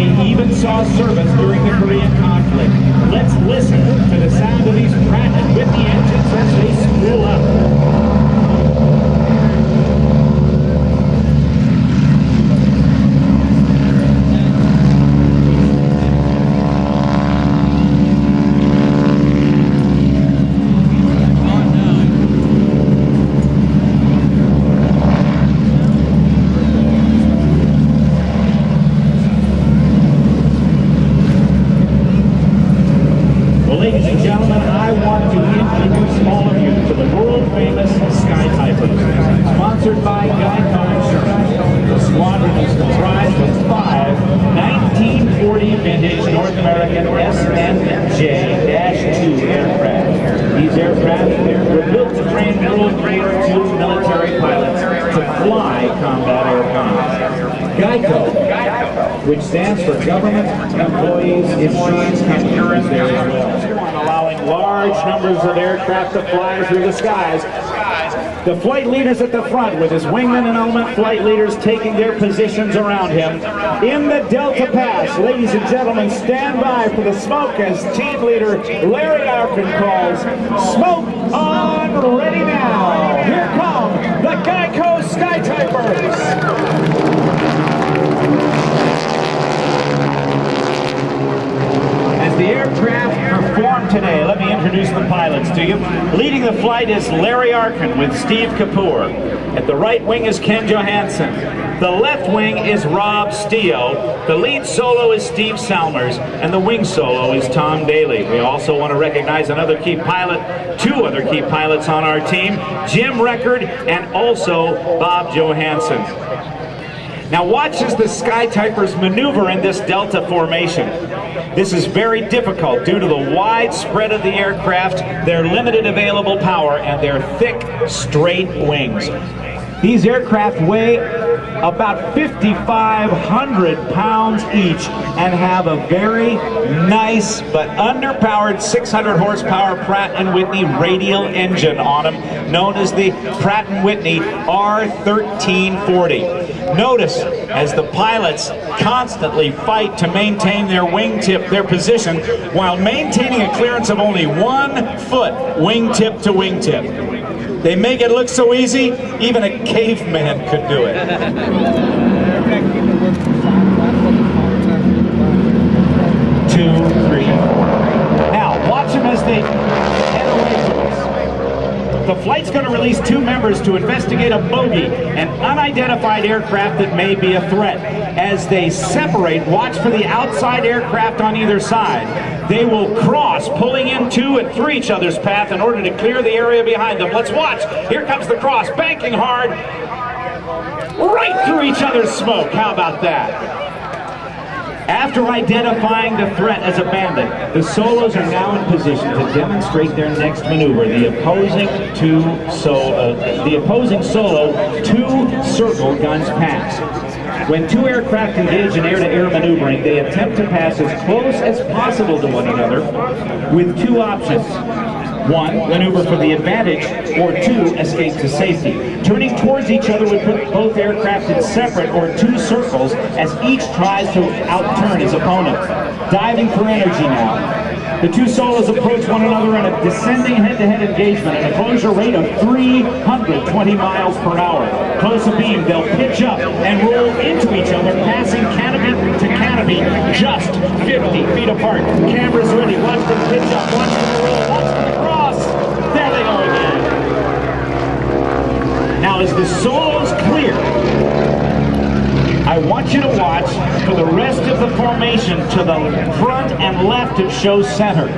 Army even saw service during the Korean conflict. Let's listen to the sound of these Pratt & Whitney engines as they spool up. Ladies and gentlemen, I want to introduce all of you to the world-famous Skytypers. Sponsored by GEICO Insurance, the Squadron is comprised of 5 1940 vintage North American SNJ-2 aircraft. These aircraft were built to train World War II military pilots to fly combat airplanes. GEICO, which stands for Government Employees Insurance Company, is there as well, allowing large numbers of aircraft to fly through the skies. The flight leader's at the front with his wingman and element flight leaders taking their positions around him. In the Delta Pass, ladies and gentlemen, stand by for the smoke as team leader Larry Arkin calls, "Smoke on, ready now." Here come the GEICO Skytypers. The aircraft perform today. Let me introduce the pilots to you. Leading the flight is Larry Arkin with Steve Kapoor. At the right wing is Ken Johansson. The left wing is Rob Steele. The lead solo is Steve Salmers. And the wing solo is Tom Daly. We also want to recognize another key pilot, 2 other key pilots on our team, Jim Record and also Bob Johansson. Now watch as the Skytypers maneuver in this Delta formation. This is very difficult due to the wide spread of the aircraft, their limited available power, and their thick, straight wings. These aircraft weigh about 5,500 pounds each and have a very nice but underpowered 600 horsepower Pratt & Whitney radial engine on them, known as the Pratt & Whitney R1340. Notice as the pilots constantly fight to maintain their wingtip, their position, while maintaining a clearance of only 1 foot wingtip to wingtip. They make it look so easy, even a caveman could do it. 2, 3, 4. Now, watch them as they head away from us. The flight's going to release 2 members to investigate a bogey, an unidentified aircraft that may be a threat. As they separate, watch for the outside aircraft on either side. They will cross, pulling into and through each other's path in order to clear the area behind them. Let's watch. Here comes the cross, banking hard, right through each other's smoke. How about that? After identifying the threat as a bandit, the solos are now in position to demonstrate their next maneuver. The opposing solo 2 circle guns pass. When 2 aircraft engage in air-to-air maneuvering, they attempt to pass as close as possible to one another with 2 options. 1, maneuver for the advantage, or 2, escape to safety. Turning towards each other would put both aircraft in separate or 2 circles as each tries to outturn his opponent. Diving for energy now. The 2 solos approach one another in a descending head-to-head engagement at a closure rate of 320 miles per hour. Close abeam, they'll pitch up and roll into each other, passing canopy to canopy, just 50 feet apart. Cameras ready, watch them pitch up, watch them roll, watch them cross. There they go again. Now as the solos clear, I want you to watch for the rest of the formation to the front and left of show center.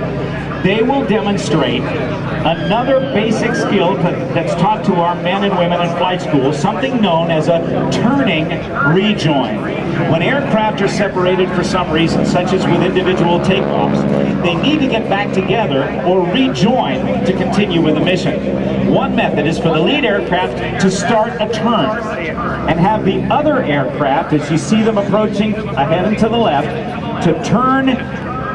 They will demonstrate another basic skill that's taught to our men and women in flight school, something known as a turning rejoin. When aircraft are separated for some reason, such as with individual takeoffs, they need to get back together or rejoin to continue with the mission. One method is for the lead aircraft to start a turn and have the other aircraft, as you see them approaching ahead and to the left, to turn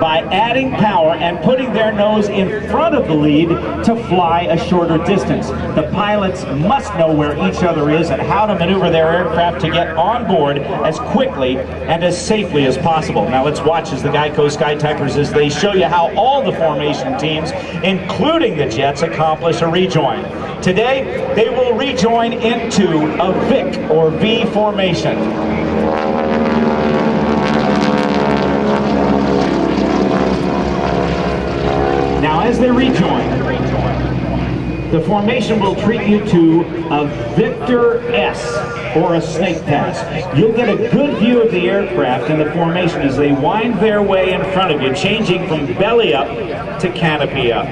by adding power and putting their nose in front of the lead to fly a shorter distance. The pilots must know where each other is and how to maneuver their aircraft to get on board as quickly and as safely as possible. Now let's watch as the GEICO Skytypers as they show you how all the formation teams, including the jets, accomplish a rejoin. Today, they will rejoin into a VIC or V formation. Now as they rejoin, the formation will treat you to a Victor S, or a snake pass. You'll get a good view of the aircraft in the formation as they wind their way in front of you, changing from belly up to canopy up.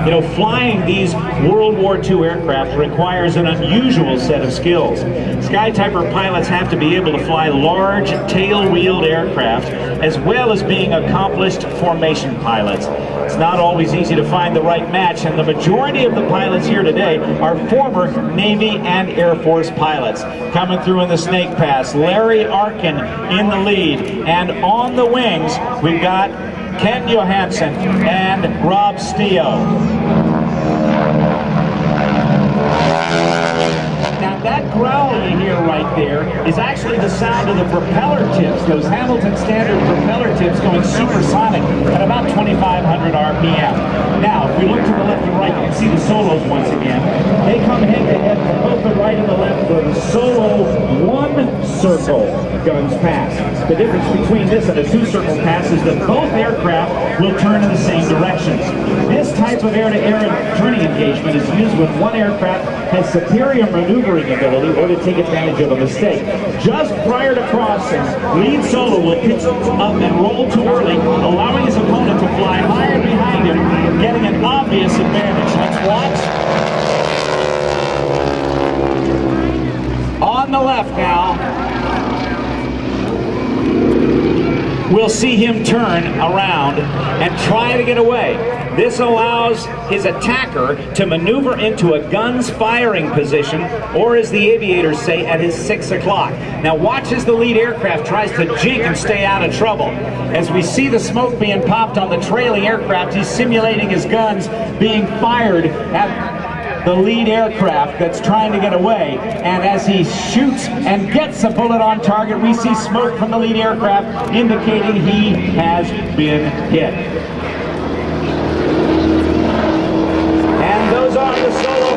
You know, flying these World War II aircraft requires an unusual set of skills. Skytyper pilots have to be able to fly large tail-wheeled aircraft as well as being accomplished formation pilots. It's not always easy to find the right match, and the majority of the pilots here today are former Navy and Air Force pilots. Coming through in the snake pass, Larry Arkin in the lead, and on the wings we've got Ken Johansson and Rob Stio. Now that growl you hear right there is actually the sound of the propeller tips, those Hamilton Standard propeller tips going supersonic at about 2,500 RPM. Now, if we look to the left and right, you can see the solos once again. They come head-to-head from both the right and the left for the solo one-circle guns pass. The difference between this and a two-circle pass is that both aircraft will turn in the same directions. This type of air-to-air turning engagement is used when one aircraft has superior maneuvering ability or to take advantage of a mistake. Just prior to crossing, lead solo will pitch up and roll too early, allowing his opponent to fly higher behind him, getting an obvious advantage. Let's watch. On the left now, we'll see him turn around and try to get away. This allows his attacker to maneuver into a gun's firing position, or as the aviators say, at his 6 o'clock. Now watch as the lead aircraft tries to jink and stay out of trouble. As we see the smoke being popped on the trailing aircraft, he's simulating his guns being fired at the lead aircraft that's trying to get away. And as he shoots and gets a bullet on target, we see smoke from the lead aircraft indicating he has been hit. And those are the solo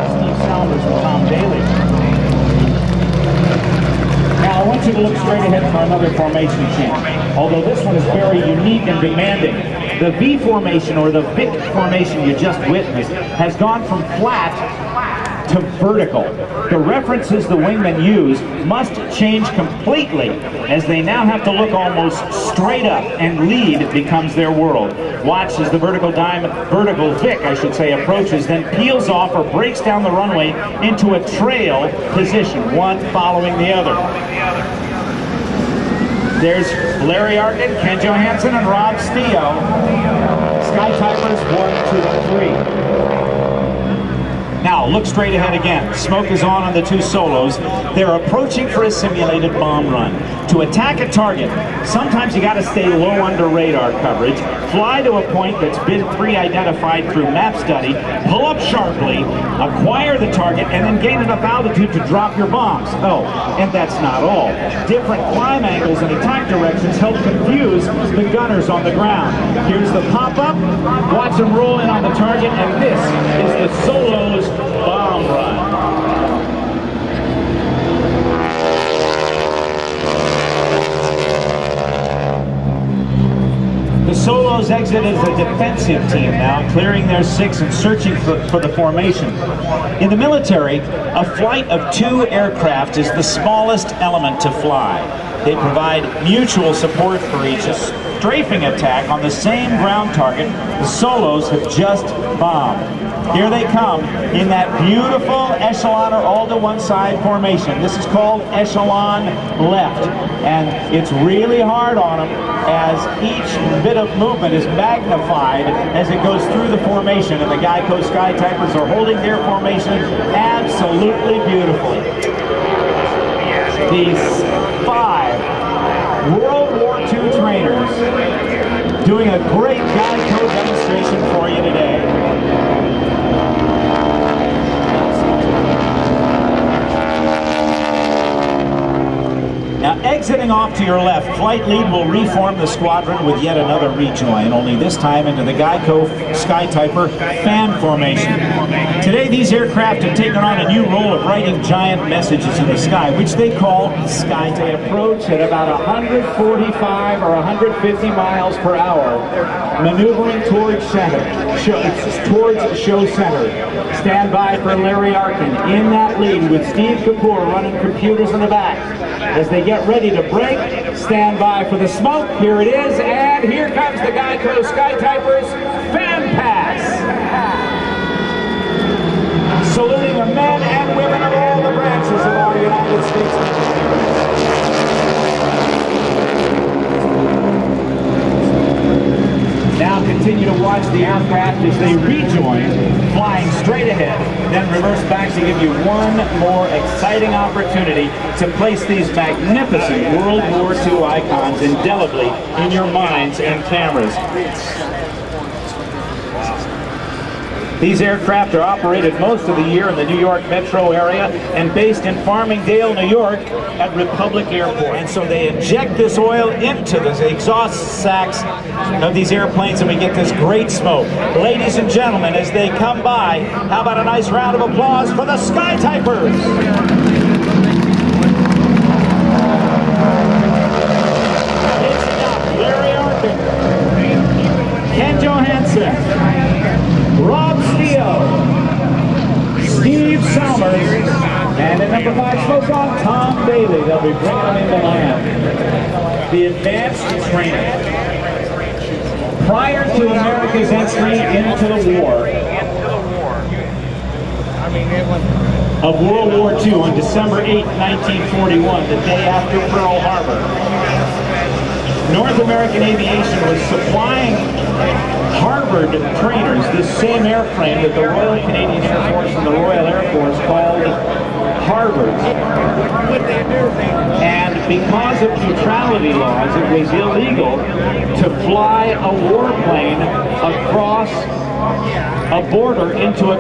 Steve Salmers and Tom Daly. Now I want you to look straight ahead for another formation change. Although this one is very unique and demanding. The V formation, or the VIC formation you just witnessed, has gone from flat to vertical. The references the wingmen use must change completely, as they now have to look almost straight up, and lead becomes their world. Watch as the vertical VIC, I should say, approaches, then peels off or breaks down the runway into a trail position, one following the other. There's Larry Arkin, Ken Johansson, and Rob Stio. Skytypers 1, 2, 3. Now, look straight ahead again. Smoke is on the two solos. They're approaching for a simulated bomb run. To attack a target, sometimes you gotta stay low under radar coverage, fly to a point that's been pre-identified through map study, pull up sharply, acquire the target, and then gain enough altitude to drop your bombs. Oh, and that's not all. Different climb angles and attack directions help confuse the gunners on the ground. Here's the pop-up, watch them roll in on the target, and this is the solos bomb run. The solos exit as a defensive team now, clearing their 6 and searching for the formation. In the military, a flight of 2 aircraft is the smallest element to fly. They provide mutual support for each other. Strafing attack on the same ground target the solos have just bombed. Here they come in that beautiful echelon or all to one side formation. This is called echelon left, and it's really hard on them as each bit of movement is magnified as it goes through the formation, and the GEICO Skytypers are holding their formation absolutely beautifully. These 5 World War doing a great GEICO demonstration for you today. Now, exiting off to your left, Flight Lead will reform the squadron with yet another rejoin, only this time into the GEICO Skytyper fan formation. Today, these aircraft have taken on a new role of writing giant messages in the sky, which they call Sky. They approach at about 145 or 150 miles per hour, maneuvering towards center, towards show center. Stand by for Larry Arkin in that lead with Steve Kapoor running computers in the back. As they get ready to break, stand by for the smoke. Here it is, and here comes the GEICO Skytypers fan pass. Saluting the men and women of all the branches of our United States military. Now continue to watch the aircraft as they rejoin, flying straight ahead, then reverse back to give you one more exciting opportunity to place these magnificent World War II icons indelibly in your minds and cameras. These aircraft are operated most of the year in the New York metro area and based in Farmingdale, New York at Republic Airport. And so they inject this oil into the exhaust sacs of these airplanes and we get this great smoke. Ladies and gentlemen, as they come by, how about a nice round of applause for the Skytypers? Larry Arkin, Ken Johansson, Rob Steele, Steve Salmers, and at number 5 smoke on Tom Bailey. They'll be bringing them into land. The advanced training. Prior to America's entry into the war of World War II on December 8, 1941, the day after Pearl Harbor, North American Aviation was supplying Harvard trainers this same airplane that the Royal Canadian Air Force and the Royal Air Force called Harvard. And because of neutrality laws, it was illegal to fly a warplane across a border into a